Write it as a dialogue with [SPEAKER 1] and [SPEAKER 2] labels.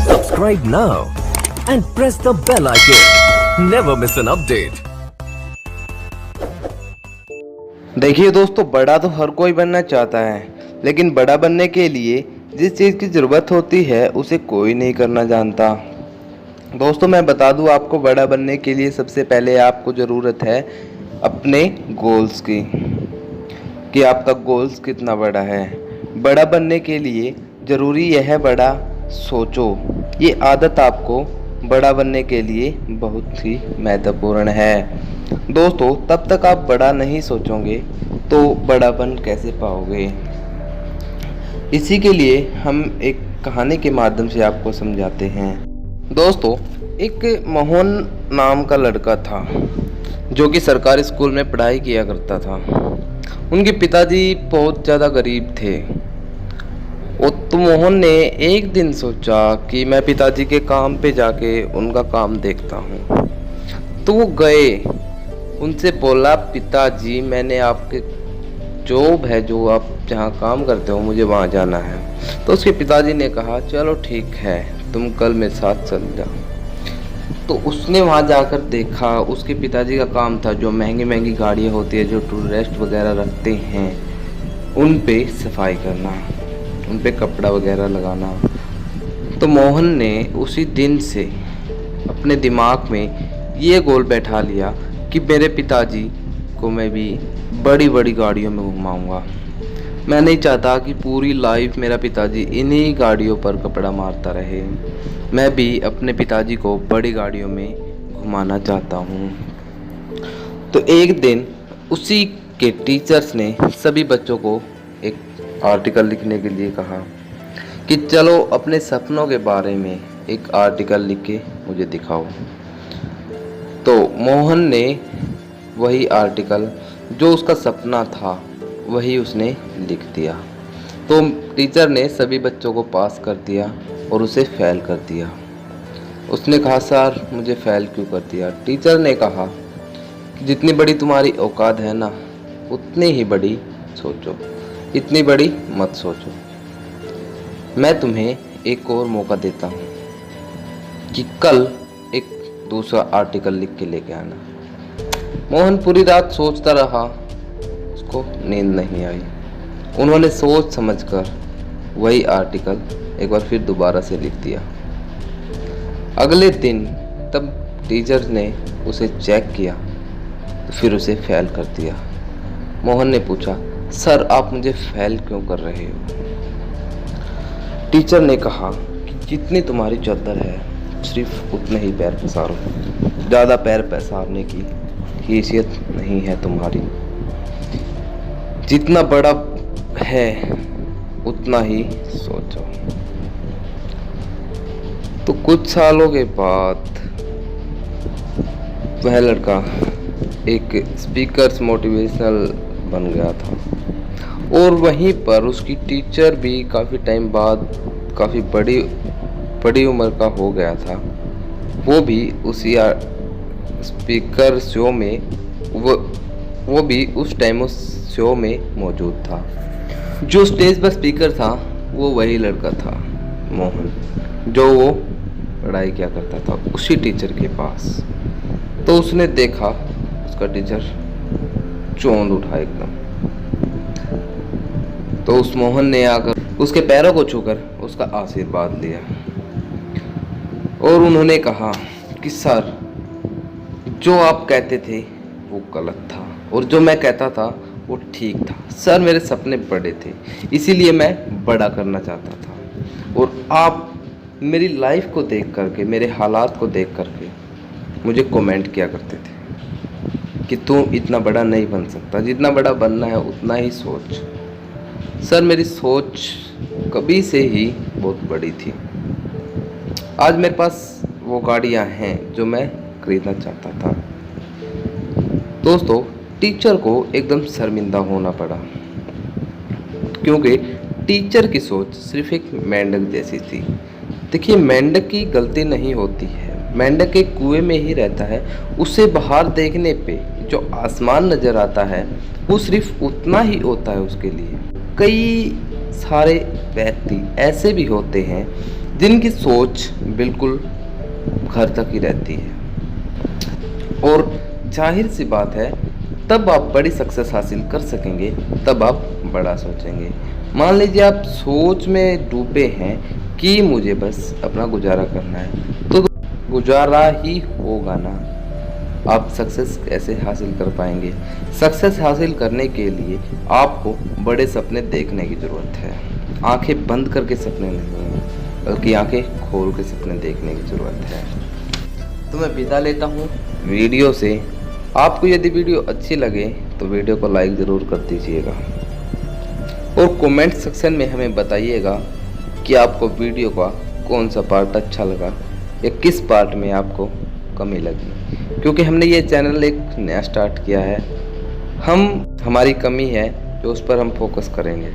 [SPEAKER 1] Subscribe now and press the bell icon. Never miss an update.
[SPEAKER 2] देखिए दोस्तों, बड़ा तो हर कोई बनना चाहता है, लेकिन बड़ा बनने के लिए जिस चीज़ की ज़रूरत होती है उसे कोई नहीं करना जानता। दोस्तों, मैं बता दूं आपको, बड़ा बनने के लिए सबसे पहले आपको ज़रूरत है अपने गोल्स की, कि आपका गोल्स कितना बड़ा है। बड़ा बनने के लिए ज़रूरी यह है बड़ा सोचो। ये आदत आपको बड़ा बनने के लिए बहुत ही महत्वपूर्ण है। दोस्तों, तब तक आप बड़ा नहीं सोचोगे तो बड़ा बन कैसे पाओगे। इसी के लिए हम एक कहानी के माध्यम से आपको समझाते हैं। दोस्तों, एक मोहन नाम का लड़का था जो कि सरकारी स्कूल में पढ़ाई किया करता था। उनके पिताजी बहुत ज़्यादा गरीब थे। तो मोहन ने एक दिन सोचा कि मैं पिताजी के काम पे जाके उनका काम देखता हूँ। तो वो गए, उनसे बोला, पिताजी मैंने आपके जॉब है जो आप जहाँ काम करते हो, मुझे वहाँ जाना है। तो उसके पिताजी ने कहा, चलो ठीक है, तुम कल मेरे साथ चल जाओ। तो उसने वहाँ जाकर देखा, उसके पिताजी का काम था जो महंगी महंगी गाड़ियाँ होती है जो टूरिस्ट वगैरह रखते हैं, उन पे सफाई करना, उन पे कपड़ा वगैरह लगाना। तो मोहन ने उसी दिन से अपने दिमाग में ये गोल बैठा लिया कि मेरे पिताजी को मैं भी बड़ी बड़ी गाड़ियों में घुमाऊंगा। मैं नहीं चाहता कि पूरी लाइफ मेरा पिताजी इन्हीं गाड़ियों पर कपड़ा मारता रहे। मैं भी अपने पिताजी को बड़ी गाड़ियों में घुमाना चाहता हूँ। तो एक दिन उसी के टीचर्स ने सभी बच्चों को एक आर्टिकल लिखने के लिए कहा कि चलो अपने सपनों के बारे में एक आर्टिकल लिख के मुझे दिखाओ। तो मोहन ने वही आर्टिकल जो उसका सपना था वही उसने लिख दिया। तो टीचर ने सभी बच्चों को पास कर दिया और उसे फेल कर दिया। उसने कहा, सर मुझे फेल क्यों कर दिया? टीचर ने कहा कि जितनी बड़ी तुम्हारी औकात है ना, उतनी ही बड़ी सोचो, इतनी बड़ी मत सोचो। मैं तुम्हें एक और मौका देता हूँ कि कल एक दूसरा आर्टिकल लिख के लेके आना। मोहन पूरी रात सोचता रहा, उसको नींद नहीं आई। उन्होंने सोच समझकर वही आर्टिकल एक बार फिर दोबारा से लिख दिया। अगले दिन तब टीचर ने उसे चेक किया तो फिर उसे फेल कर दिया। मोहन ने पूछा, सर आप मुझे फेल क्यों कर रहे हो? टीचर ने कहा कि जितनी तुम्हारी चादर है सिर्फ उतने ही पैर पसारो, ज़्यादा पैर पसारने की हैसियत नहीं है तुम्हारी। जितना बड़ा है उतना ही सोचो। तो कुछ सालों के बाद वह लड़का एक स्पीकर्स मोटिवेशनल बन गया था और वहीं पर उसकी टीचर भी काफ़ी टाइम बाद, काफ़ी बड़ी उम्र का हो गया था। वो भी उसी स्पीकर शो में वो भी उस टाइम उस शो में मौजूद था। जो स्टेज पर स्पीकर था वो वही लड़का था, मोहन, जो वो पढ़ाई क्या करता था उसी टीचर के पास। तो उसने देखा उसका टीचर चौंध उठा एकदम। तो उस मोहन ने आकर उसके पैरों को छूकर उसका आशीर्वाद लिया और उन्होंने कहा कि सर जो आप कहते थे वो गलत था और जो मैं कहता था वो ठीक था। सर मेरे सपने बड़े थे, इसीलिए मैं बड़ा करना चाहता था और आप मेरी लाइफ को देख करके, मेरे हालात को देख करके मुझे कमेंट किया करते थे कि तू इतना बड़ा नहीं बन सकता, जितना बड़ा बनना है उतना ही सोच। सर मेरी सोच कभी से ही बहुत बड़ी थी। आज मेरे पास वो गाड़ियाँ हैं जो मैं खरीदना चाहता था। दोस्तों, टीचर को एकदम शर्मिंदा होना पड़ा क्योंकि टीचर की सोच सिर्फ एक मेंढक जैसी थी। देखिए, मेंढक की गलती नहीं होती है, मेंढक एक कुएं में ही रहता है। उसे बाहर देखने पे जो आसमान नज़र आता है वो सिर्फ उतना ही होता है उसके लिए। कई सारे व्यक्ति ऐसे भी होते हैं जिनकी सोच बिल्कुल घर तक ही रहती है। और जाहिर सी बात है, तब आप बड़ी सक्सेस हासिल कर सकेंगे, तब आप बड़ा सोचेंगे। मान लीजिए आप सोच में डूबे हैं कि मुझे बस अपना गुजारा करना है, तो गुजारा ही होगा ना। आप सक्सेस कैसे हासिल कर पाएंगे? सक्सेस हासिल करने के लिए आपको बड़े सपने देखने की ज़रूरत है। आंखें बंद करके सपने नहीं, बल्कि आंखें खोल के सपने देखने की ज़रूरत है। तो मैं विदा लेता हूँ वीडियो से। आपको यदि वीडियो अच्छी लगे तो वीडियो को लाइक ज़रूर कर दीजिएगा और कमेंट सेक्शन में हमें बताइएगा कि आपको वीडियो का कौन सा पार्ट अच्छा लगा या किस पार्ट में आपको कमी लगी, क्योंकि हमने ये चैनल एक नया स्टार्ट किया है। हमारी कमी है जो उस पर हम फोकस करेंगे।